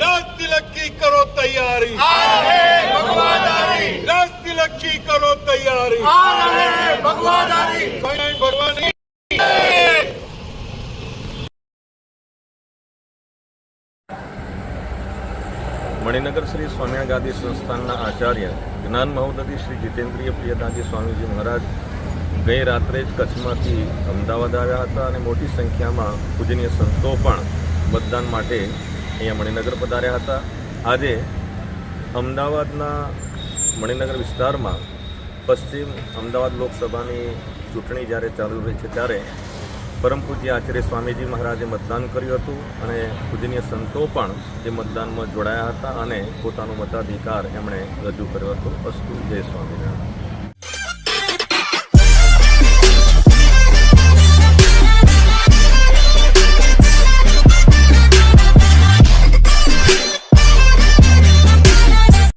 राज तिलक की करो तैयारी, राज तिलक की करो तैयारी, भगवानी मणिनगर श्री स्वाम्यागादी संस्थानना आचार्य ज्ञान महोदधी श्री जितेन्द्रिय प्रियदाजी स्वामीजी महाराज गई रात्रे ज कच्छमांथी अमदावाद आव्या हता अने मोटी संख्यामां पूजनीय संतो पण मतदान माटे अहींया मणिनगर पधार्या हता। आजे अमदावादना मणिनगर विस्तारमां पश्चिम अमदावाद लोकसभानी चूंटणी ज्यारे चालू रही छे त्यारे परम पूज्य आचार्य स्वामीजी महाराजे मतदान कर्युं हतुं अने पूजनीय संतो पण ए मतदानमां जोडाया हता अने पोतानो मताधिकार एमणे रजू कर्यो हतो। अस्तु जय स्वामीनारायण।